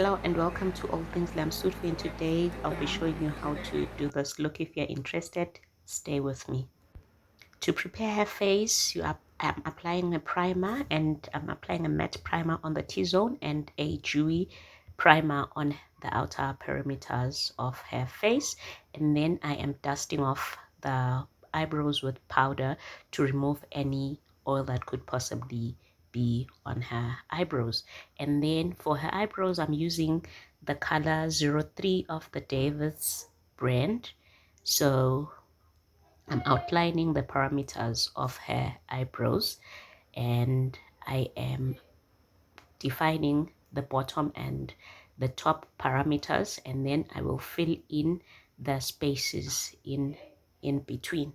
Hello and welcome to All Things Glam Suitful, and today I'll be showing you how to do this look. If you're interested, stay with me. To prepare her face, I'm applying a primer, and I'm applying a matte primer on the T-zone and a dewy primer on the outer perimeters of her face, and then I am dusting off the eyebrows with powder to remove any oil that could possibly be on her eyebrows. And then for her eyebrows, I'm using the color 03 of the David's brand. So I'm outlining the parameters of her eyebrows, and I am defining the bottom and the top parameters, and then I will fill in the spaces in between.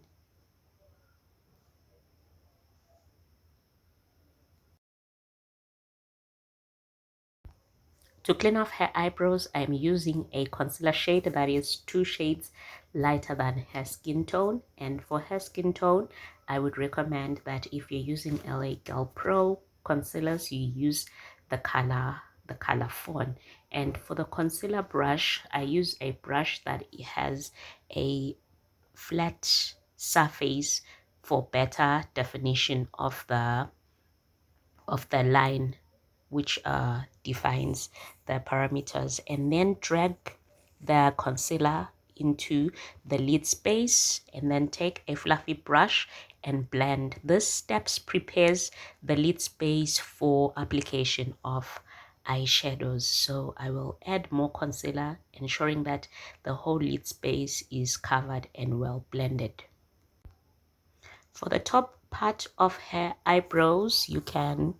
To clean off her eyebrows, I'm using a concealer shade that is 2 shades lighter than her skin tone. And for her skin tone, I would recommend that if you're using LA Girl Pro concealers, you use the color Fawn. And for the concealer brush, I use a brush that has a flat surface for better definition of the line, which defines the parameters, and then drag the concealer into the lid space, and then take a fluffy brush and blend. This steps prepares the lid space for application of eyeshadows. So I will add more concealer, ensuring that the whole lid space is covered and well blended. For the top part of her eyebrows, you can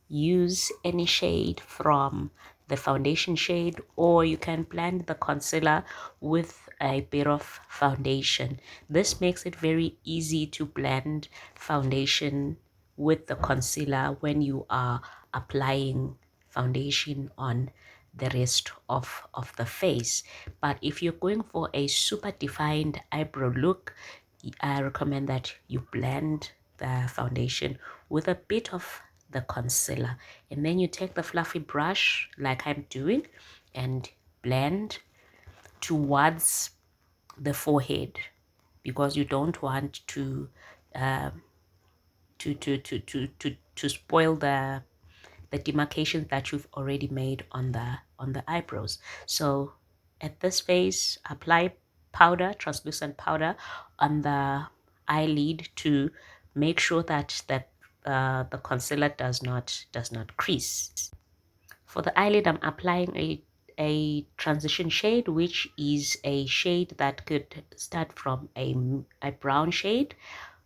use any shade from the foundation shade, or you can blend the concealer with a bit of foundation. This makes it very easy to blend foundation with the concealer when you are applying foundation on the rest of the face. But if you're going for a super defined eyebrow look, I recommend that you blend the foundation with a bit of the concealer, and then you take the fluffy brush like I'm doing and blend towards the forehead, because you don't want to spoil the demarcations that you've already made on the eyebrows. So at this phase, apply powder, translucent powder, on the eyelid to make sure that the concealer does not crease. For the eyelid, I'm applying a transition shade, which is a shade that could start from a brown shade,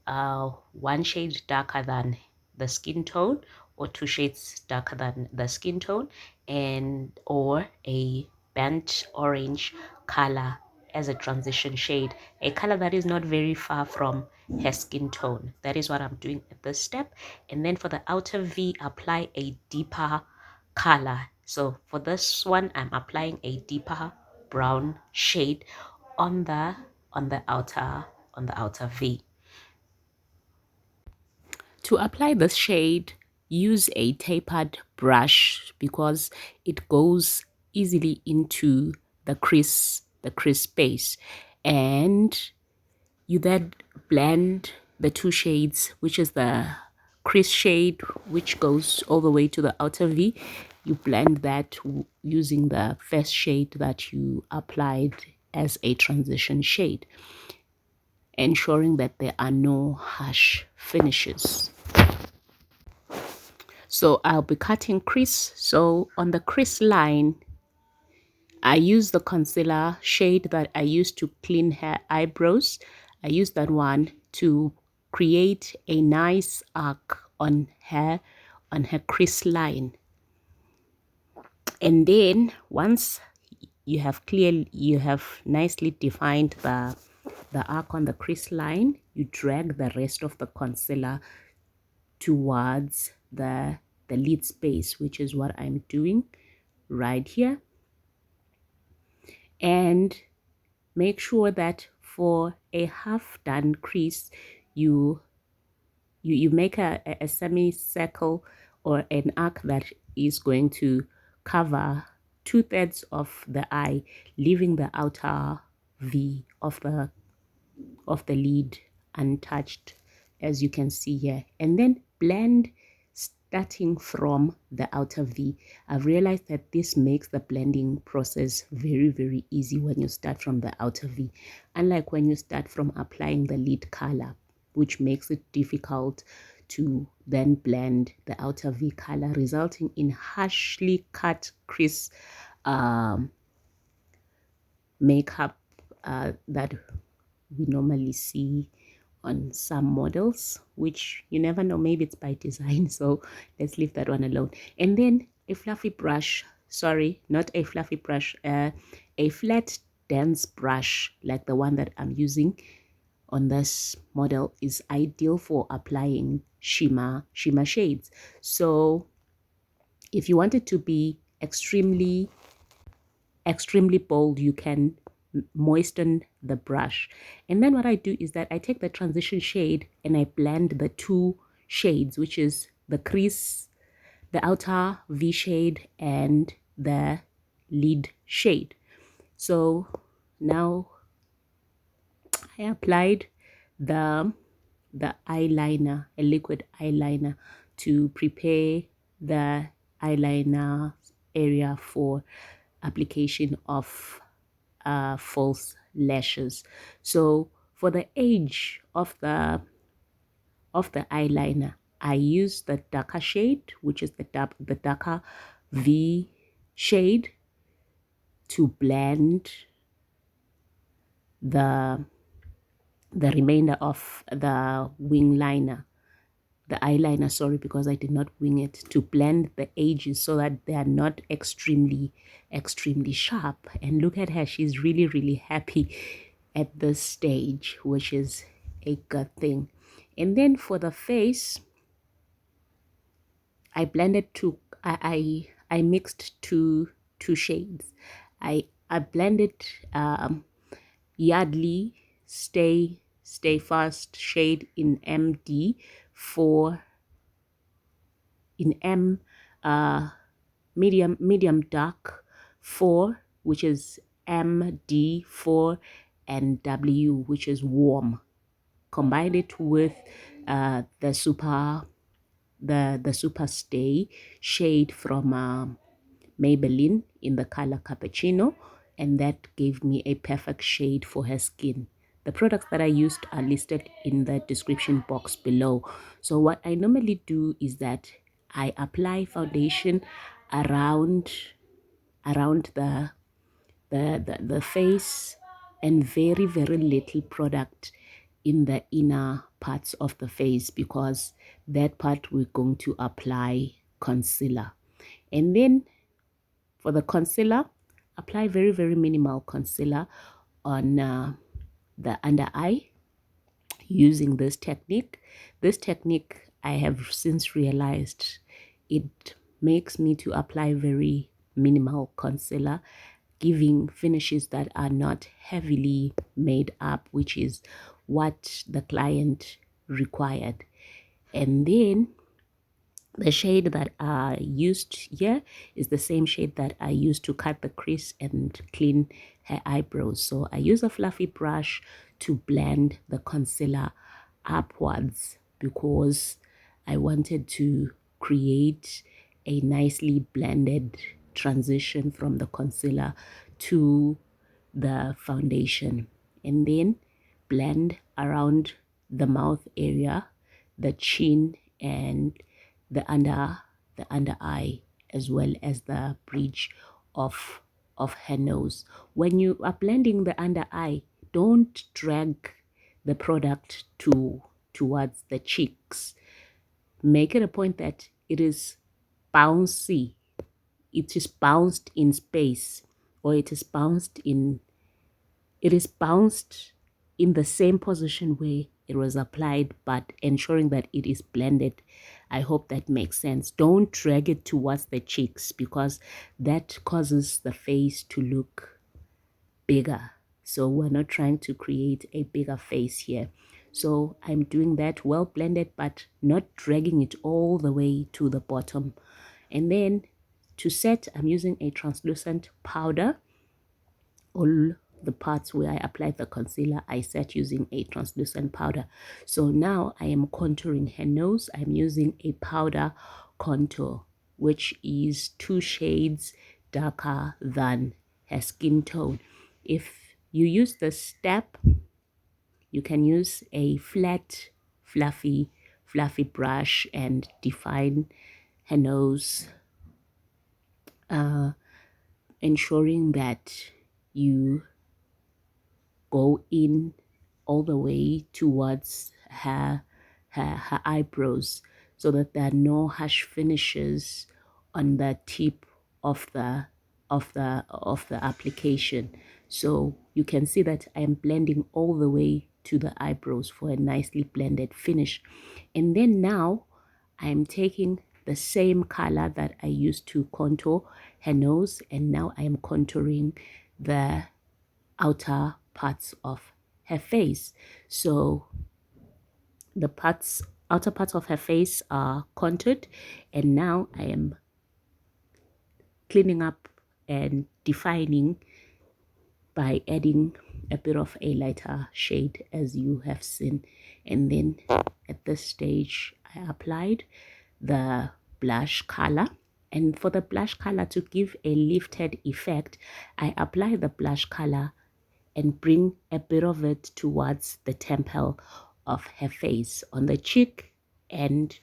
1 shade darker than the skin tone, or 2 shades darker than the skin tone, and or a burnt orange color as a transition shade, a color that is not very far from her skin tone. That is what I'm doing at this step. And then for the outer V, apply a deeper color. So for this one, I'm applying a deeper brown shade on the outer V. To apply this shade, use a tapered brush because it goes easily into the crease space, and you then blend the 2 shades, which is the crease shade, which goes all the way to the outer V. You blend that using the first shade that you applied as a transition shade, ensuring that there are no harsh finishes. So I'll be cutting crease. So on the crease line, I use the concealer shade that I used to clean her eyebrows. I use that one to create a nice arc on her crease line. And then once you have nicely defined the arc on the crease line, you drag the rest of the concealer towards the lid space, which is what I'm doing right here. And make sure that for a half done crease, you make a semicircle or an arc that is going to cover 2/3 of the eye, leaving the outer V of the lid untouched, as you can see here, and then blend starting from the outer V. I've realized that this makes the blending process very, very easy when you start from the outer V, unlike when you start from applying the lid color, which makes it difficult to then blend the outer V color, resulting in harshly cut crease makeup that we normally see on some models, which you never know, maybe it's by design, so let's leave that one alone. And then a fluffy brush, sorry, not a fluffy brush, a flat dense brush like the one that I'm using on this model is ideal for applying shimmer shades. So if you want it to be extremely bold, you can moisten the brush. And then what I do is that I take the transition shade and I blend the two shades, which is the crease, the outer V shade, and the lid shade. So now I applied the eyeliner, a liquid eyeliner, to prepare the eyeliner area for application of false lashes. So for the edge of the eyeliner, I use the darker shade, which is the darker V shade, to blend the remainder of the wing liner, the eyeliner, sorry, because I did not wing it, to blend the edges so that they are not extremely sharp. And look at her, she's really happy at this stage, which is a good thing. And then for the face, I blended I mixed two shades. I blended Yardley StayFast shade in MD for medium dark 4, which is MD4, and W, which is warm. Combined it with the SuperStay shade from Maybelline in the color Cappuccino, and that gave me a perfect shade for her skin. The products that I used are listed in the description box below. So what I normally do is that I apply foundation around the face, and very little product in the inner parts of the face, because that part we're going to apply concealer. And then for the concealer, apply very minimal concealer on the under eye using this technique. This technique, I have since realized, it makes me to apply very minimal concealer, giving finishes that are not heavily made up, which is what the client required. And then the shade that I used here is the same shade that I used to cut the crease and clean her eyebrows. So I use a fluffy brush to blend the concealer upwards, because I wanted to create a nicely blended transition from the concealer to the foundation. And then blend around the mouth area, the chin, and the under eye, as well as the bridge of her nose. When you are blending the under eye, don't drag the product towards the cheeks. Make it a point that it is bouncy, it is bounced in space, or it is bounced in the same position where it was applied, but ensuring that it is blended. I hope that makes sense. Don't drag it towards the cheeks, because that causes the face to look bigger. So we're not trying to create a bigger face here. So I'm doing that well blended, but not dragging it all the way to the bottom. And then to set, I'm using a translucent powder. All the parts where I applied the concealer, I set using a translucent powder. So now I am contouring her nose. I'm using a powder contour, which is 2 shades darker than her skin tone. If you use the step, you can use a flat, fluffy brush and define her nose, ensuring that you go in all the way towards her eyebrows, so that there are no harsh finishes on the tip of the application. So you can see that I am blending all the way to the eyebrows for a nicely blended finish. And then now I'm taking the same color that I used to contour her nose, and now I am contouring the outer parts of her face. So the outer parts of her face are contoured, and now I am cleaning up and defining by adding a bit of a lighter shade, as you have seen. And then at this stage I applied the blush color, and for the blush color to give a lifted effect, I apply the blush color and bring a bit of it towards the temple of her face, on the cheek and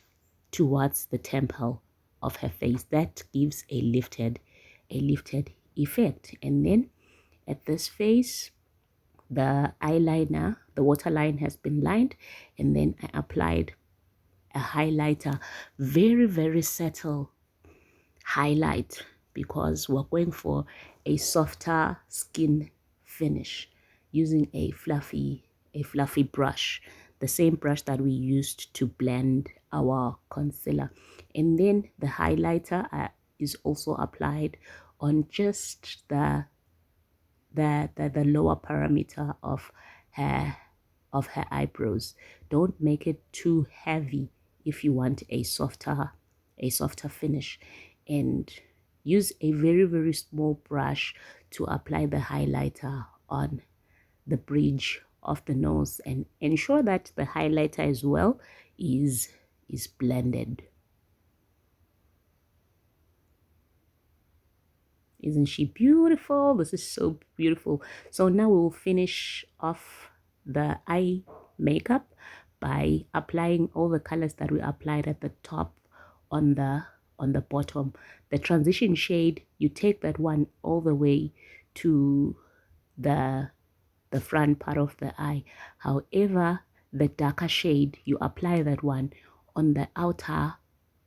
towards the temple of her face. That gives a lifted effect. And then at this face, the eyeliner, the waterline has been lined, and then I applied a highlighter, very subtle highlight, because we're going for a softer skin finish, using a fluffy brush, the same brush that we used to blend our concealer. And then the highlighter is also applied on just the lower parameter of her eyebrows. Don't make it too heavy if you want a softer finish, and use a very small brush to apply the highlighter on the bridge of the nose, and ensure that the highlighter as well is blended. Isn't she beautiful? This is so beautiful. So now we'll finish off the eye makeup by applying all the colors that we applied at the top on the bottom. The transition shade, you take that one all the way to the front part of the eye. However, the darker shade, you apply that one on the outer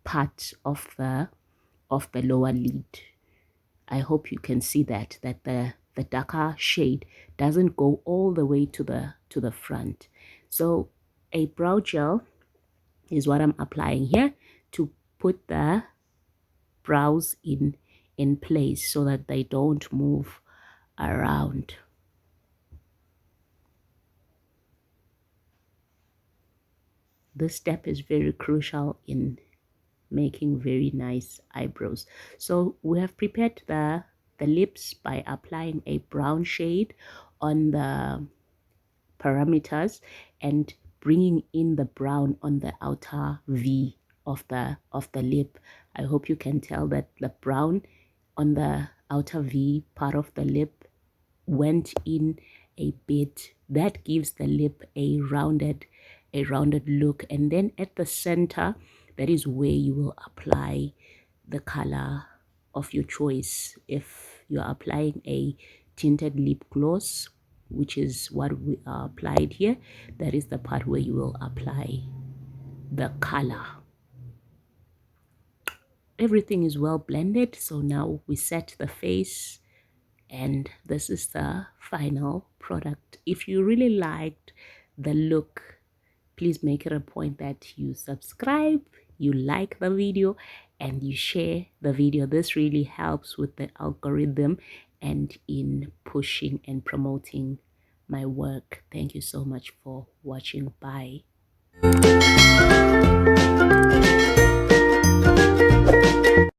part of the lower lid. I hope you can see that the darker shade doesn't go all the way to the front. So a brow gel is what I'm applying here to put the brows in place so that they don't move around. This step is very crucial in making very nice eyebrows. So we have prepared the lips by applying a brown shade on the parameters and bringing in the brown on the outer V of the lip. I hope you can tell that the brown on the outer V part of the lip went in a bit. That gives the lip a rounded look. And then at the center, that is where you will apply the color of your choice. If you're applying a tinted lip gloss, which is what we applied here, that is the part where you will apply the color. Everything is well blended, so now we set the face, and this is the final product. If you really liked the look, please make it a point that you subscribe, you like the video, and you share the video. This really helps with the algorithm and in pushing and promoting my work. Thank you so much for watching. Bye.